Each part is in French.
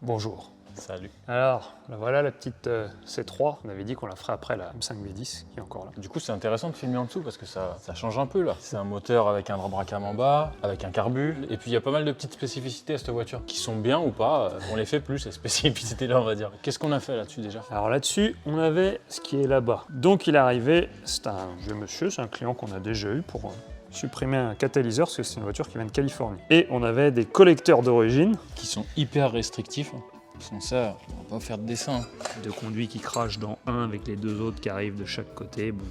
Bonjour. Salut. Alors, voilà la petite C3. On avait dit qu'on la ferait après la M5 V10 qui est encore là. Du coup, c'est intéressant de filmer en dessous parce que ça change un peu là. C'est un moteur avec un drap-bracam en bas, avec un carbu. Et puis il y a pas mal de petites spécificités à cette voiture qui sont bien ou pas. On les fait plus, ces spécificités-là, on va dire. Qu'est-ce qu'on a fait là-dessus déjà? Alors là-dessus, on avait ce qui est là-bas. Donc il est arrivé, c'est un vieux monsieur, c'est un client qu'on a déjà eu pour supprimer un catalyseur parce que c'est une voiture qui vient de Californie. Et on avait des collecteurs d'origine qui sont hyper restrictifs. Sans ça, on va pas faire de dessin. De conduits qui crachent dans un avec les deux autres qui arrivent de chaque côté. Bon.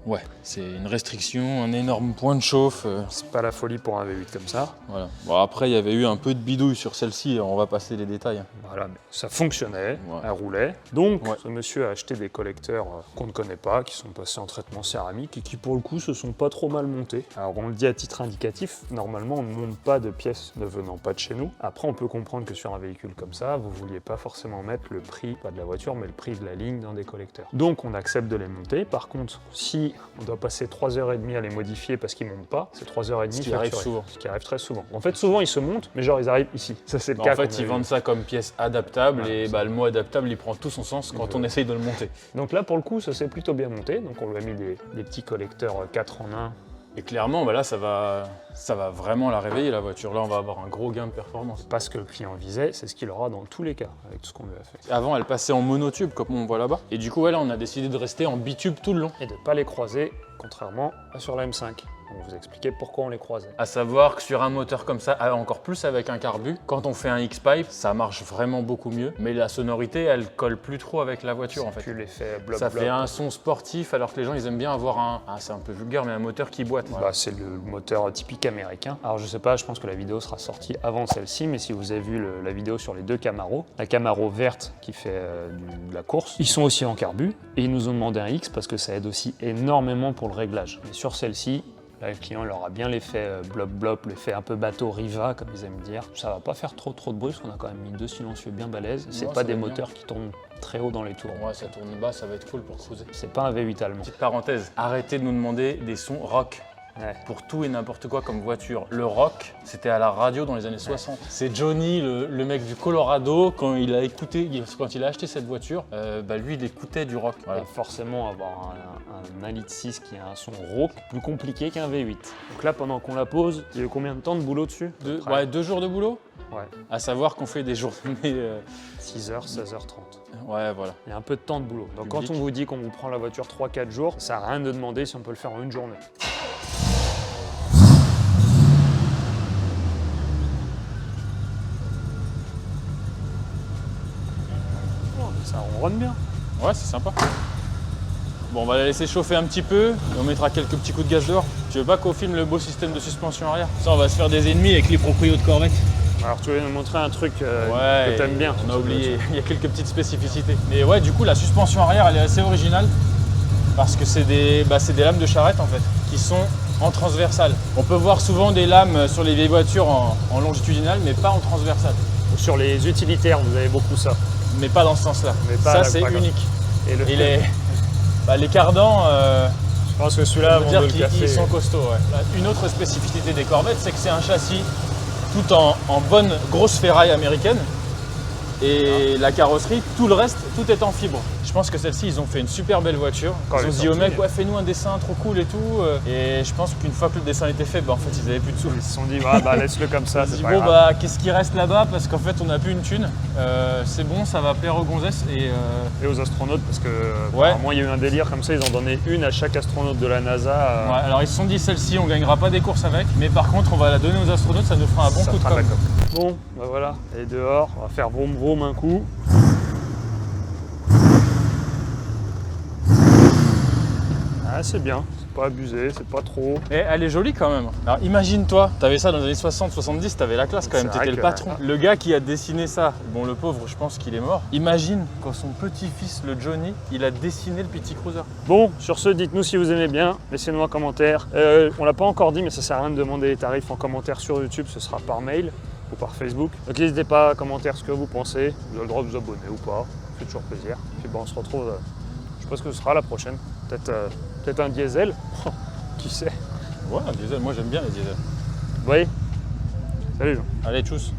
Ouais, c'est une restriction, un énorme point de chauffe. C'est pas la folie pour un V8 comme ça. Voilà. Bon, après, il y avait eu un peu de bidouille sur celle-ci, on va passer les détails. Voilà, mais ça fonctionnait, ouais. Elle roulait. Donc, ouais. Ce monsieur a acheté des collecteurs qu'on ne connaît pas, qui sont passés en traitement céramique et qui, pour le coup, se sont pas trop mal montés. Alors, on le dit à titre indicatif, normalement, on ne monte pas de pièces ne venant pas de chez nous. Après, on peut comprendre que sur un véhicule comme ça, vous vouliez pas forcément mettre le prix, pas de la voiture, mais le prix de la ligne dans des collecteurs. Donc, on accepte de les monter. Par contre, si on doit passer 3h30 à les modifier parce qu'ils montent pas, c'est 3h30 ce qui arrive souvent. Ce qui arrive très souvent. En fait, souvent ils se montent, mais genre ils arrivent ici. Ça c'est le cas. En fait, ils vendent ça comme pièce adaptable et le mot adaptable il prend tout son sens quand on essaye de le monter. Donc là pour le coup, ça s'est plutôt bien monté. Donc on lui a mis des petits collecteurs 4 en 1. Et clairement, là, ça va vraiment la réveiller, la voiture. Là, on va avoir un gros gain de performance. Pas ce que le client visait, c'est ce qu'il aura dans tous les cas, avec tout ce qu'on lui a fait. Avant, elle passait en monotube, comme on voit là-bas. Et du coup, là, on a décidé de rester en bitube tout le long. Et de ne pas les croiser, contrairement à sur la M5. On va vous expliquer pourquoi on les croisait. À savoir que sur un moteur comme ça, encore plus avec un carbu, quand on fait un X-Pipe, ça marche vraiment beaucoup mieux. Mais la sonorité, elle colle plus trop avec la voiture en fait. Plus l'effet bloc. Ça fait un son sportif alors que les gens ils aiment bien avoir c'est un peu vulgaire, mais un moteur qui boite. Voilà. C'est le moteur typique américain. Alors je sais pas, je pense que la vidéo sera sortie avant celle-ci, mais si vous avez vu la vidéo sur les deux Camaro, la Camaro verte qui fait de la course, ils sont aussi en carbu et ils nous ont demandé un X parce que ça aide aussi énormément pour le réglage. Mais sur celle-ci, là, le client il aura bien l'effet blop-blop, l'effet un peu bateau Riva, comme ils aiment dire. Ça va pas faire trop de bruit, parce qu'on a quand même mis deux silencieux bien balèzes. C'est pas des moteurs qui tournent très haut dans les tours. Pour moi, ça tourne bas, ça va être cool pour cruiser. C'est pas un V8 allemand. Petite parenthèse, arrêtez de nous demander des sons rock. Ouais. Pour tout et n'importe quoi comme voiture. Le rock, c'était à la radio dans les années 60. C'est Johnny, le mec du Colorado, quand il a acheté cette voiture, lui il écoutait du rock. Voilà. Forcément, avoir un 1,6 litre qui a un son rauque, plus compliqué qu'un V8. Donc là, pendant qu'on la pose, il y a eu combien de temps de boulot dessus? 2 jours de boulot. Ouais. À savoir qu'on fait des journées 6h, 16h30. Ouais, voilà. Il y a un peu de temps de boulot. Donc quand on vous dit qu'on vous prend la voiture 3-4 jours, ça sert à rien de demander si on peut le faire en une journée. Ça ronronne bien. Ouais, c'est sympa. Bon, on va la laisser chauffer un petit peu et on mettra quelques petits coups de gaz dehors. Tu veux pas qu'on filme le beau système de suspension arrière? Ça, on va se faire des ennemis avec les proprios de Corvette. Alors, tu veux nous montrer un truc que t'aimes bien? On a oublié, il y a quelques petites spécificités. Mais ouais, du coup, la suspension arrière, elle est assez originale parce que c'est des lames de charrette en fait, qui sont en transversale. On peut voir souvent des lames sur les vieilles voitures en longitudinale, mais pas en transversale. Sur les utilitaires, vous avez beaucoup ça. Mais pas dans ce sens-là. Ça, c'est unique. Et les cardans, je pense que celui-là, ils sont costauds. Ouais. Une autre spécificité des Corvettes, c'est que c'est un châssis tout en bonne grosse ferraille américaine. Et la carrosserie, tout le reste, tout est en fibre. Je pense que celle-ci, ils ont fait une super belle voiture. Ils ont dit au mec, ouais, fais-nous un dessin trop cool et tout. Et je pense qu'une fois que le dessin était fait, en fait, ils avaient plus de sous. Ils se sont dit, laisse-le comme ça. Ils se dit, bon, qu'est-ce qui reste là-bas? Parce qu'en fait, on n'a plus une thune. C'est bon, ça va plaire aux gonzesses et aux astronautes, parce que apparemment, il y a eu un délire comme ça. Ils ont donné une à chaque astronaute de la NASA. Ouais, alors ils se sont dit, celle-ci, on gagnera pas des courses avec. Mais par contre, on va la donner aux astronautes, ça nous fera un bon coup de com'. Bon, voilà, elle est dehors. On va faire vroom vroom un coup. Ah, c'est bien, c'est pas abusé, c'est pas trop. Et elle est jolie quand même. Alors imagine-toi, t'avais ça dans les années 60-70, t'avais la classe quand même, t'étais le patron. Le gars qui a dessiné ça, bon le pauvre, je pense qu'il est mort. Imagine quand son petit-fils, le Johnny, il a dessiné le petit cruiser. Bon, sur ce, dites-nous si vous aimez bien, laissez-nous un commentaire. On l'a pas encore dit, mais ça sert à rien de demander les tarifs en commentaire sur YouTube, ce sera par mail. ou par Facebook. Donc n'hésitez pas à commenter ce que vous pensez. Vous avez le droit de vous abonner ou pas. Ça fait toujours plaisir. Puis bon, on se retrouve, je sais pas ce que ce sera la prochaine. Peut-être un diesel. Qui sait? Ouais, un diesel. Moi, j'aime bien les diesels. Vous voyez? Salut Jean. Allez, tchuss.